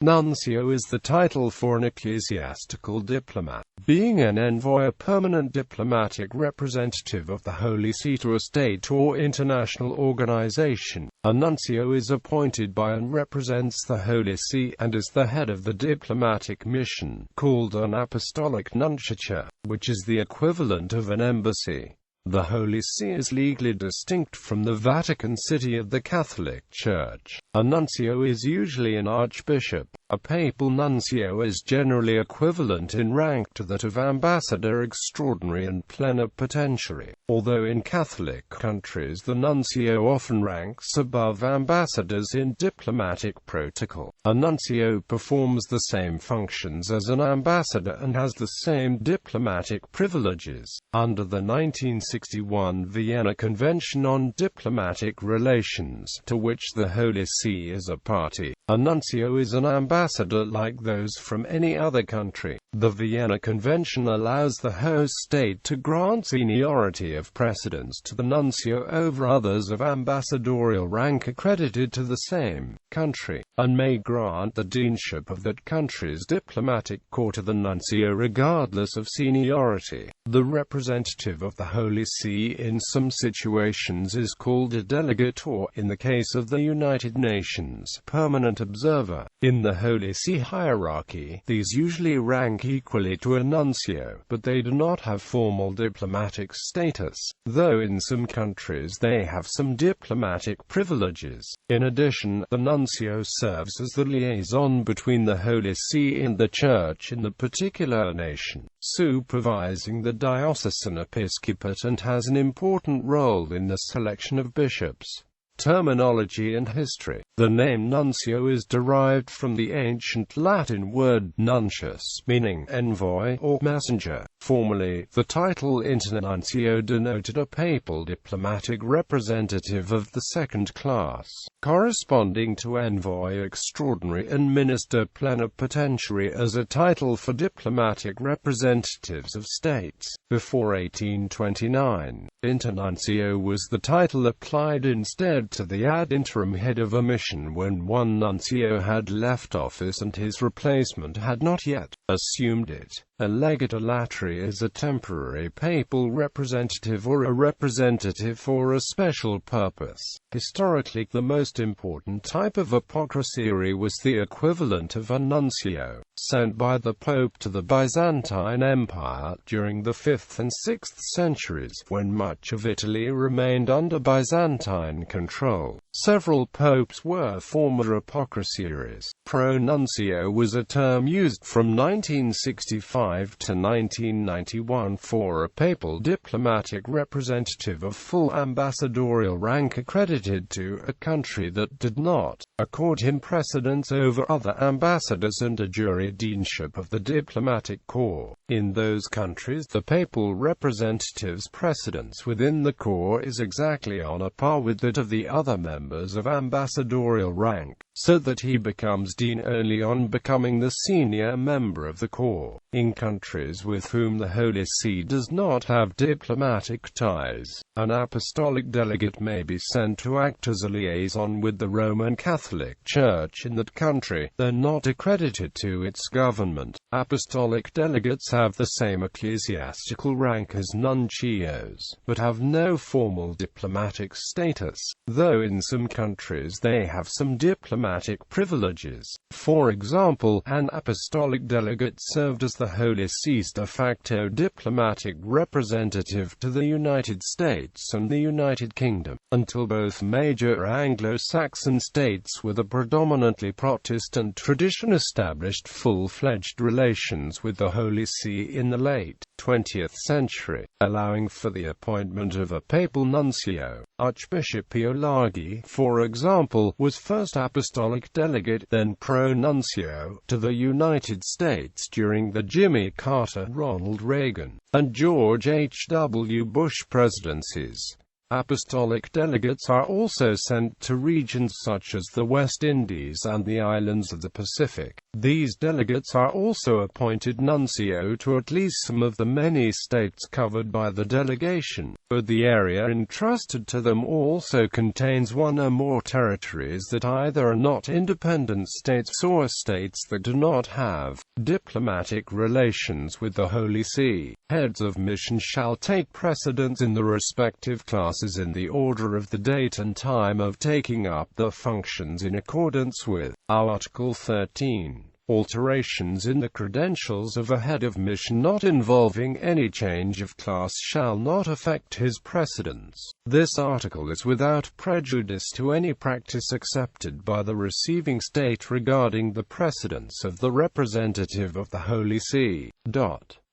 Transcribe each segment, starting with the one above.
Nuncio is the title for an ecclesiastical diplomat, being an envoy, a permanent diplomatic representative of the Holy See to a state or international organization. A nuncio is appointed by and represents the Holy See, and is the head of the diplomatic mission, called an Apostolic Nunciature, which is the equivalent of an embassy. The Holy See is legally distinct from the Vatican City of the Catholic Church. A nuncio is usually an archbishop. A papal nuncio is generally equivalent in rank to that of ambassador extraordinary and plenipotentiary, although in Catholic countries the nuncio often ranks above ambassadors in diplomatic protocol. A nuncio performs the same functions as an ambassador and has the same diplomatic privileges. Under the 1961 Vienna Convention on Diplomatic Relations, to which the Holy See is a party, a nuncio is an ambassador like those from any other country. The Vienna Convention allows the host state to grant seniority of precedence to the nuncio over others of ambassadorial rank accredited to the same country, and may grant the deanship of that country's diplomatic corps to the nuncio regardless of seniority. The representative of the Holy See in some situations is called a delegate, or, in the case of the United Nations, permanent observer. In the Holy See hierarchy, these usually rank equally to a nuncio, but they do not have formal diplomatic status, though in some countries they have some diplomatic privileges. In addition, the nuncio serves as the liaison between the Holy See and the Church in the particular nation, supervising the diocesan episcopate, and has an important role in the selection of bishops. Terminology and history. The name nuncio is derived from the ancient Latin word nuncius, meaning envoy or messenger. Formerly, the title internuncio denoted a papal diplomatic representative of the second class, corresponding to envoy extraordinary and minister plenipotentiary as a title for diplomatic representatives of states. Before 1829, internuncio was the title applied instead to the ad interim head of a mission when one nuncio had left office and his replacement had not yet assumed it. A legate lateri is a temporary papal representative or a representative for a special purpose. Historically, the most important type of apocrisiary was the equivalent of a nuncio, sent by the Pope to the Byzantine Empire during the 5th and 6th centuries, when much of Italy remained under Byzantine control. Several popes were former apocrisiaries. Pro-nuncio was a term used from 1965 to 1991 for a papal diplomatic representative of full ambassadorial rank accredited to a country that did not accord him precedence over other ambassadors and a jure deanship of the diplomatic corps. In those countries, the papal representative's precedence within the corps is exactly on a par with that of the other members of ambassadorial rank, so that he becomes dean only on becoming the senior member of the corps. In countries with whom the Holy See does not have diplomatic ties, an apostolic delegate may be sent to act as a liaison with the Roman Catholic Church in that country, though not accredited to its government. Apostolic delegates have the same ecclesiastical rank as nuncios, but have no formal diplomatic status, though in some countries they have some diplomatic privileges. For example, an apostolic delegate served as the Holy See's de facto diplomatic representative to the United States and the United Kingdom, until both major Anglo-Saxon states with a predominantly Protestant tradition established full-fledged relations with the Holy See in the late 20th century, allowing for the appointment of a papal nuncio. Archbishop Piolaghi, for example, was first apostolic delegate, then pro-nuncio, to the United States during the Jimmy Carter, Ronald Reagan, and George H. W. Bush presidencies. Apostolic delegates are also sent to regions such as the West Indies and the islands of the Pacific. These delegates are also appointed nuncio to at least some of the many states covered by the delegation, but the area entrusted to them also contains one or more territories that either are not independent states or states that do not have diplomatic relations with the Holy See. Heads of mission shall take precedence in the respective classes in the order of the date and time of taking up the functions in accordance with Article 13. Alterations in the credentials of a head of mission not involving any change of class shall not affect his precedence. This article is without prejudice to any practice accepted by the receiving state regarding the precedence of the representative of the Holy See.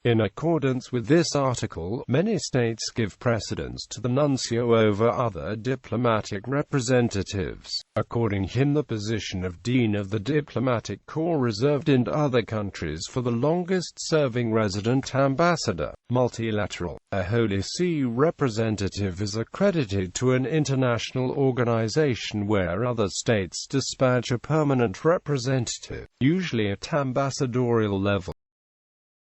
In accordance with this article, many states give precedence to the nuncio over other diplomatic representatives. According to him, the position of Dean of the Diplomatic Corps reserved in other countries for the longest-serving resident ambassador. Multilateral. A Holy See representative is accredited to an international organization where other states dispatch a permanent representative, usually at ambassadorial level.